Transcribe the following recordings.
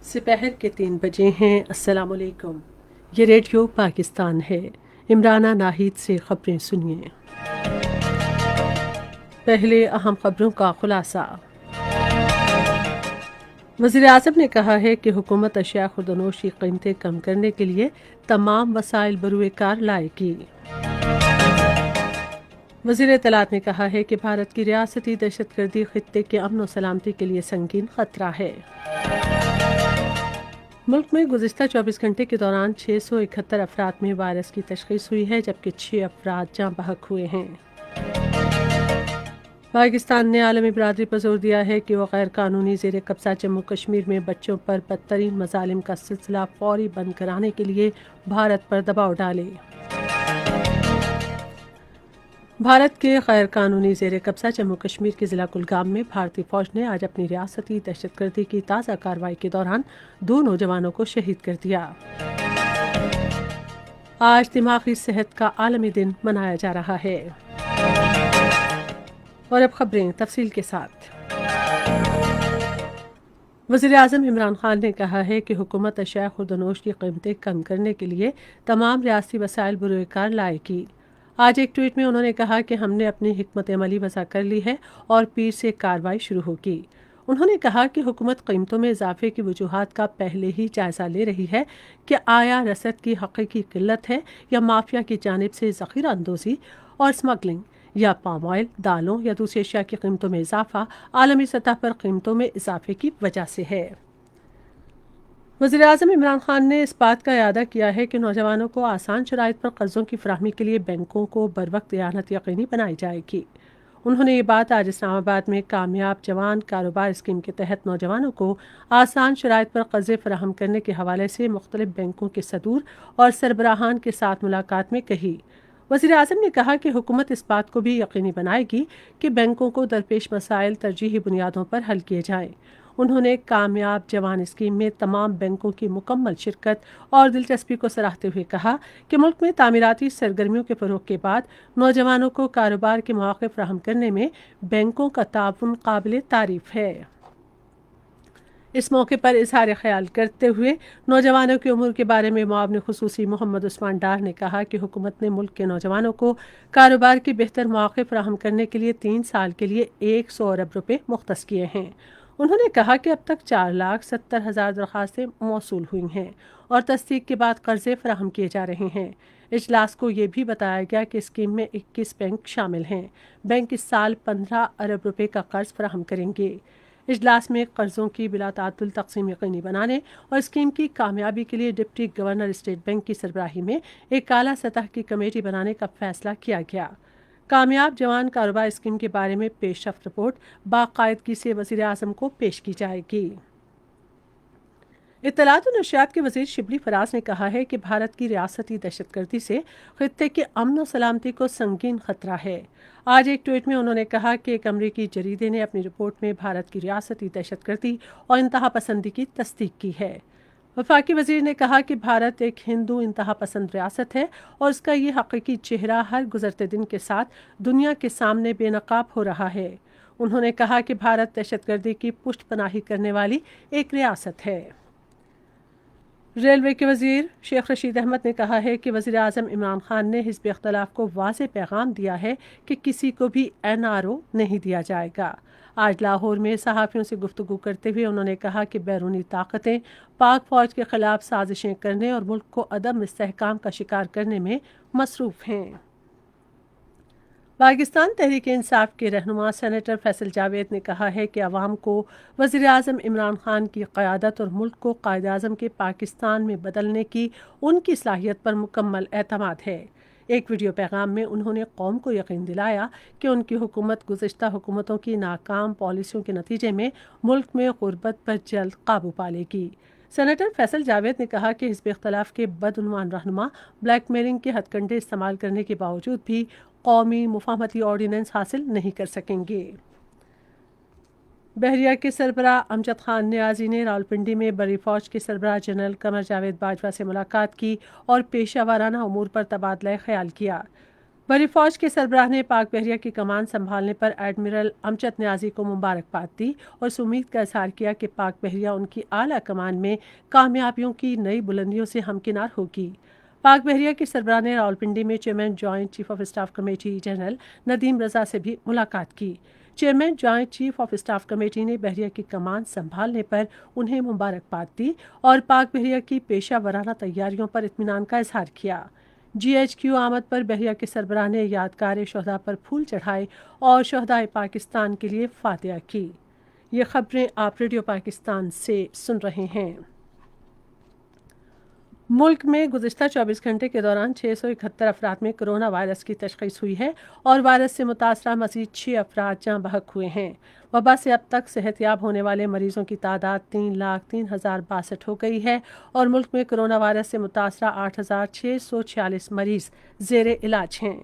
दोपहर के 3 बजे हैं। अस्सलाम वालेकुम। ये रेडियो पाकिस्तान है। इमराना नाहिद से खबरें सुनिए। पहले अहम खबरों का खुलासा। वज़ीर आज़म ने कहा है कि हुकूमत अशिया खुर्दनोश की कीमतें कम करने के लिए तमाम वसाइल बरूए कार लाएगी। वज़ीर इत्तलात ने कहा है कि भारत की रियासती दहशतगर्दी खित्ते के अमन व सलामती के लिए संगीन खतरा है। मुल्क में गुज़िश्ता 24 घंटे के दौरान 671 अफराद में वायरस की तशख़ीस हुई है, जबकि 6 अफराद जाँ बहक हुए हैं। पाकिस्तान ने आलमी बरादरी पर जोर दिया है कि वह गैर कानूनी ज़ेर कब्ज़ा जम्मू कश्मीर में बच्चों पर बदतरीन मज़ालिम का सिलसिला फौरी बंद कराने के लिए भारत पर दबाव डाले। भारत के गैर कानूनी ज़ेर कब्ज़ा जम्मू कश्मीर के ज़िला कुलगाम में भारतीय फ़ौज ने आज अपनी रियासती दहशतगर्दी की ताज़ा कार्रवाई के दौरान 2 नौजवानों को शहीद कर दिया। आज दिमागी सेहत का आलमी दिन मनाया जा रहा है। और अब खबरें तफसील के साथ। वज़ीर आज़म इमरान खान ने कहा है कि हुकूमत अशिया खुर्दनोश की कीमतें कम करने के लिए तमाम रियासती वसाइल बरूए कार लाएगी। आज एक ट्वीट में उन्होंने कहा कि हमने अपनी हिकमत अमली वज़ा कर ली है और पीर से कार्रवाई शुरू होगी। उन्होंने कहा कि हुकूमत कीमतों में इजाफे की वजूहात का पहले ही जायज़ा ले रही है कि आया रसद की हकीकी किल्लत है या माफिया की जानिब से ज़ख़ीरा अंदोज़ी और स्मगलिंग, या पाम ऑयल, दालों या दूसरी अशिया की कीमतों में इजाफा आलमी सतह पर कीमतों में इजाफे की वजह से है। वज़ीर आज़म इमरान खान ने इस बात का इरादा किया है कि नौजवानों को आसान शराइत पर कर्ज़ों की फराहमी के लिए बैंकों को बरवक्त इआनत यकीनी बनाई जाएगी। उन्होंने ये बात आज इस्लामाबाद में कामयाब जवान कारोबार स्कीम के तहत नौजवानों को आसान शराइत पर कर्ज़े फराहम करने के हवाले से मुख्तलिफ बैंकों के सदूर और सरबराहान के साथ मुलाकात में कही। वज़ीर आज़म ने कहा कि हुकूमत इस बात को भी यकीनी बनाएगी कि बैंकों को दरपेश मसाइल तरजीही बुनियादों पर हल किए जाएँ। उन्होंने कामयाब जवान स्कीम में तमाम बैंकों की मुकम्मल शिरकत और दिलचस्पी को सराहते हुए कहा कि मुल्क में तामीराती सरगर्मियों के फ़रोग़ के बाद नौजवानों को कारोबार के मौक़े फ़राहम करने में बैंकों का ताउन काबिल तारीफ़ है। इस मौके पर इजहार ख्याल करते हुए नौजवानों की उम्र के बारे में मुआविन खुसूसी मोहम्मद उस्मान डार ने कहा कि हुकूमत ने मुल्क के नौजवानों को कारोबार के बेहतर मौक़े फ़राहम करने के लिए 3 साल के लिए 100 अरब रुपये मुख्तस किए हैं। उन्होंने कहा कि अब तक 4,70,000 दरख्वास्तें मौसूल हुई हैं और तस्दीक के बाद कर्ज़े फराहम किए जा रहे हैं। इजलास को ये भी बताया गया कि स्कीम में 21 बैंक शामिल हैं। बैंक इस साल 15 अरब रुपये का कर्ज फराहम करेंगे। इजलास में कर्ज़ों की बिलातातुल तक़सीम यकीनी बनाने और स्कीम की कामयाबी के लिए डिप्टी गवर्नर स्टेट बैंक की सरबराही में एक आला सतह की कमेटी बनाने का फैसला किया गया। कामयाब जवान कारोबार स्कीम के बारे में पेशरफ्त रिपोर्ट बाकायदगी से वज़ीर आज़म को पेश की जाएगी। इत्तलात और नशियात के वज़ीर शिबली फराज ने कहा है कि भारत की रियासती दहशतगर्दी से खित्ते के अमन व सलामती को संगीन खतरा है। आज एक ट्वीट में उन्होंने कहा कि एक अमरीकी जरीदे ने अपनी रिपोर्ट में भारत की रियासती दहशतगर्दी और इंतहा पसंदी की तस्दीक की है। वफाकी वज़ीर ने कहा कि भारत एक हिंदू इंतहा पसंद रियासत है और उसका ये हकीकी चेहरा हर गुजरते दिन के साथ दुनिया के सामने बेनकाब हो रहा है। उन्होंने कहा कि भारत दहशतगर्दी की पुष्ट पनाही करने वाली एक रियासत है। रेलवे के वज़ीर शेख रशीद अहमद ने कहा है कि वज़ीर आज़म इमरान खान ने हिज़्ब इख्तलाफ को वाज़ेह पैगाम दिया है कि किसी को भी NRO नहीं दिया जाएगा। आज लाहौर में सहाफ़ियों से गुफ्तगू करते हुए उन्होंने कहा कि बैरूनी ताकतें पाक फ़ौज के ख़िलाफ़ साजिशें करने और मुल्क को अदम इस्तेहकाम का शिकार करने में मसरूफ़ हैं। पाकिस्तान तहरीक इंसाफ के रहनुमा सेनेटर फैसल जावेद ने कहा है कि अवाम को वज़ीर आज़म इमरान खान की क़यादत और मुल्क को कायद आज़म के पाकिस्तान में बदलने की उनकी सलाहियत पर मुकम्मल एतमाद है। एक वीडियो पैगाम में उन्होंने कौम को यकीन दिलाया कि उनकी हुकूमत गुज़िश्ता हुकूमतों की नाकाम पॉलिसियों के नतीजे में मुल्क में गुर्बत पर जल्द काबू पा लेगी। सेनेटर फैसल जावेद ने कहा कि हिज़्ब इख्तलाफ के बदउनवान रहनुमा ब्लैकमेलिंग के हथकंडे इस्तेमाल करने के बावजूद भी कौमी मुफाहमती ऑर्डिनेंस हासिल नहीं कर सकेंगे। बहरिया के सरबराह अमजद खान नियाजी ने रावलपिंडी में बड़ी फ़ौज के सरबराह जनरल कमर जावेद बाजवा से मुलाकात की और पेशा वाराना उमूर पर तबादला ख्याल किया। बड़ी फौज के सरबराह ने पाक बहरिया की कमान संभालने पर एडमिरल अमजद न्याजी को मुबारकबाद दी और इस उम्मीद का इजहार किया कि पाक बहरिया उनकी आला कमान में कामयाबियों की नई बुलंदियों से हमकिनार होगी। पाक बहरिया के सरबराह ने रावलपिंडी में chairman joint chief of staff committee general Nadeem Raza से भी मुलाकात की। Chairman joint chief of staff committee ने बहरिया की कमान संभालने पर उन्हें मुबारकबाद दी और पाक बहरिया की पेशा वराना तैयारियों पर इत्मीनान का इजहार किया। GHQ आमद पर बहरिया के सरबराह ने यादगार शहदा पर फूल चढ़ाए और शहदाए पाकिस्तान के लिए फातिहा की। ये खबरें आप रेडियो पाकिस्तान से सुन रहे हैं। मुल्क में गुज़िश्ता 24 घंटे के दौरान 671 अफराद में कोरोना वायरस की तशख़ीस हुई है और वायरस से मुतासरा मज़ीद 6 अफराद जाँ बहक हुए हैं। वबा से अब तक सेहतयाब होने वाले मरीजों की तादाद 3,03,062 हो गई है और मुल्क में कोरोना वायरस से मुतासरा 8,646 मरीज ज़ेरे इलाज हैं।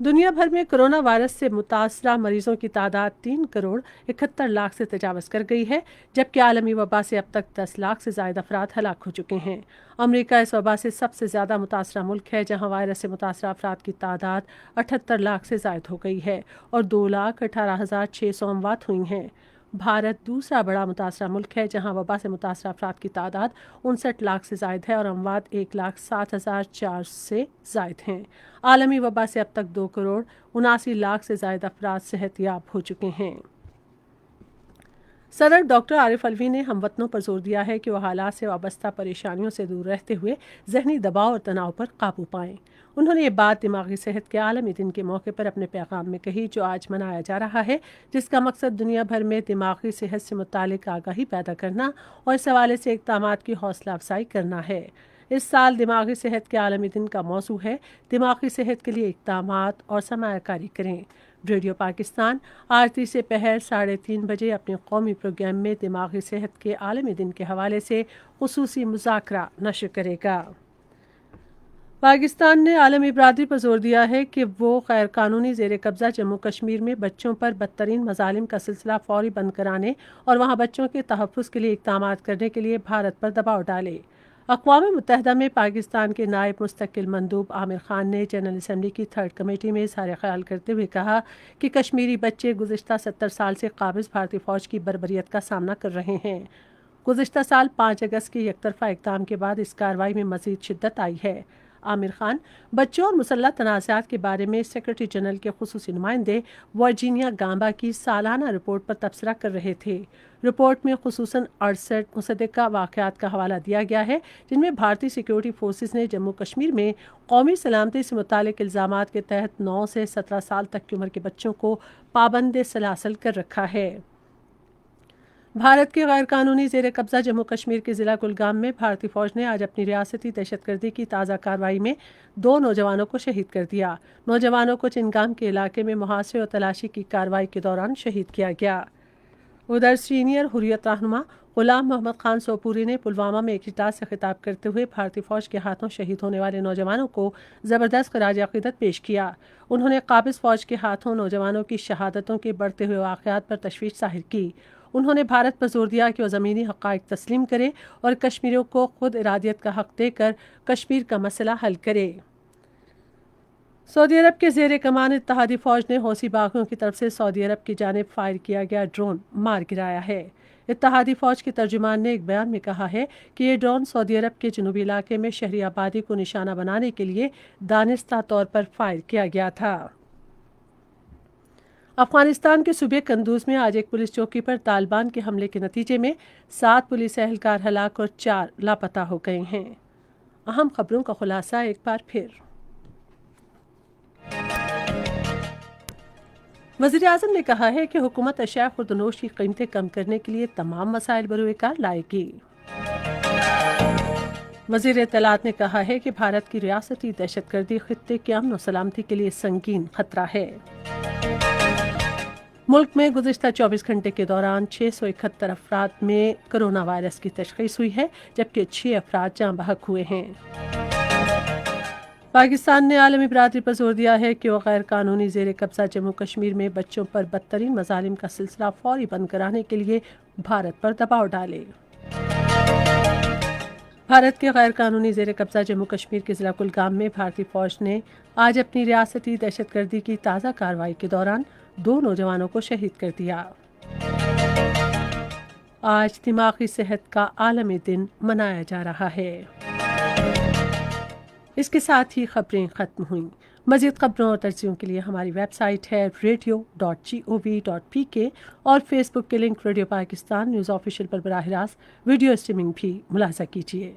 दुनिया भर में कोरोना वायरस से मुतासरा मरीजों की तादाद 3,71,00,000 से तजावज़ कर गई है, जबकि आलमी वबा से अब तक 10 लाख से ज़ायद अफराद हलाक हो चुके हैं। अमरीका इस वबा से सबसे ज़्यादा मुतासरा मुल्क है, जहाँ वायरस से मुतासरा अफराद की तादाद 78 लाख से ज़ायद हो गई है और 2,18,600 अमवात हुई हैं। भारत दूसरा बड़ा मुतासरा मुल्क है, जहाँ वबा से मुतासरा अफराद की तादाद 59 लाख से ज़ायद है और अमवात 1,07,400 से ज़ायद हैं। आलमी वबा से अब तक 2,79,00,000 से ज़ायद अफराद सेहतयाब हो चुके हैं। सदर डॉक्टर आरिफ अलवी ने हमवतनों पर जोर दिया है कि वह हालात से वाबस्ता परेशानियों से दूर रहते हुए जहनी दबाव और तनाव पर काबू पाएं। उन्होंने ये बात दिमागी सेहत के आलमी दिन के मौके पर अपने पैगाम में कही, जो आज मनाया जा रहा है, जिसका मकसद दुनिया भर में दिमागी सेहत से मुतालिक आगाही पैदा करना और इस हवाले से इक़दामात की हौसला अफजाई करना है। इस साल दिमागी सेहत के आलमी दिन का मौजू है दिमागी सेहत के लिए इक़दामात और सरमायाकारी करें। रेडियो पाकिस्तान आज 30 से पहर 3:30 बजे अपने कौमी प्रोग्राम में दिमागी सेहत के आलमी दिन के हवाले से खुसूसी मुज़ाकरा नशर करेगा। पाकिस्तान ने आलमी बरादरी पर जोर दिया है कि वो गैर कानूनी ज़ेर कब्ज़ा जम्मू कश्मीर में बच्चों पर बदतरीन मज़ालिम का सिलसिला फौरी बंद कराने और वहाँ बच्चों के तहफ़्फ़ुज़ के लिए इक़दामात करने के लिए भारत पर दबाव डाले। अक़वाम मुत्तहिदा में पाकिस्तान के नायब मुस्तकिल मंदूब आमिर खान ने जनरल असम्बली की 3rd कमेटी में इज़हार ख्याल करते हुए कहा कि कश्मीरी बच्चे गुज़िश्ता 70 साल से काबिज़ भारतीय फ़ौज की बर्बरियत का सामना कर रहे हैं। गुज़िश्ता साल 5 अगस्त के एकतरफ़ा इक़दाम के बाद इस कार्रवाई में मज़ीद शिद्दत आई है। आमिर खान बच्चों और मुसल्लह तनाज़ात के बारे में सेक्रेटरी जनरल के खुसूसी नुमाइंदे वर्जीनिया गांबा की सालाना रिपोर्ट पर तबसरा कर रहे थे। रिपोर्ट में खुसूसन 68 मुसद्दक़ा वाक़यात का हवाला दिया गया है, जिनमें भारतीय सिक्योरिटी फोर्सेस ने जम्मू कश्मीर में कौमी सलामती से मुतालिक इल्ज़ामात के तहत 9 से 17 साल तक की उम्र के बच्चों को पाबंद सलासल कर रखा है। भारत के गैर कानूनी ज़ेर कब्ज़ा जम्मू कश्मीर के ज़िला कुलगाम में भारतीय फ़ौज ने आज अपनी रियासती दहशतगर्दी की ताज़ा कार्रवाई में 2 नौजवानों को शहीद कर दिया। नौजवानों को चिनगाम के इलाके में मुहासरे और तलाशी की कार्रवाई के दौरान शहीद किया गया। उधर सीनियर हुर्रियत रहनुमा गुलाम मोहम्मद खान सोपूरी ने पुलवामा में एक इजलास से खिताब करते हुए भारतीय फ़ौज के हाथों शहीद होने वाले नौजवानों को ज़बरदस्त ख़राज अक़ीदत पेश किया। उन्होंने काबिज़ फ़ौज के हाथों नौजवानों की शहादतों के बढ़ते हुए वाक़यात पर तशवीश ज़ाहिर की। उन्होंने भारत पर जोर दिया कि वह ज़मीनी हक़ाइक़ तस्लीम करे और कश्मीरियों को खुद इरादियत का हक़ देकर कश्मीर का मसला हल करे। सऊदी अरब के ज़ेर कमान इत्तेहादी फ़ौज ने हौसी बागियों की तरफ से सऊदी अरब की जानिब फायर किया गया ड्रोन मार गिराया है। इत्तेहादी फ़ौज के तर्जुमान ने एक बयान में कहा है कि ये ड्रोन सऊदी अरब के जनूबी इलाके में शहरी आबादी को निशाना बनाने के लिए दानिस्ता तौर पर फायर किया गया था। अफगानिस्तान के सूबे कंदूज में आज एक पुलिस चौकी पर तालिबान के हमले के नतीजे में 7 पुलिस एहलकार हलाक और 4 लापता हो गए हैं। अहम खबरों का खुलासा एक बार फिर। वज़ीर-ए-आज़म ने कहा है कि हुकूमत अशिया खुर्दनोश की कीमतें कम करने के लिए तमाम मसाइल बरूएकार लाएगी। वज़ीर इत्तलात ने कहा है कि भारत की रियासती दहशतगर्दी खित्ते के अमन और सलामती के लिए संगीन खतरा है। मुल्क में गुज़िश्ता 24 घंटे के दौरान 671 अफराद में कोरोना वायरस की तशख़ीस हुई है, जबकि 6 अफराद जाँ बहक हुए हैं। पाकिस्तान ने आलमी बरादरी पर जोर दिया है कि वह गैर कानूनी ज़ेर कब्ज़ा जम्मू कश्मीर में बच्चों पर बदतरीन मज़ालिम का सिलसिला फौरी बंद कराने के लिए भारत पर दबाव डाले। भारत के गैर कानूनी जेर कब्जा जम्मू कश्मीर के जिला कुलगाम में भारतीय फौज ने आज अपनी रियासती दहशतगर्दी की ताज़ा कार्रवाई के दौरान 2 नौजवानों को शहीद कर दिया। आज दिमागी सेहत का आलमी दिन मनाया जा रहा है। इसके साथ ही खबरें खत्म हुईं। मज़ीद खबरों और तर्जुमों के लिए हमारी वेबसाइट है radio.gov.pk और फेसबुक के link radio Pakistan news official पर बराह रास्त वीडियो स्ट्रीमिंग भी मुलाजा कीजिए।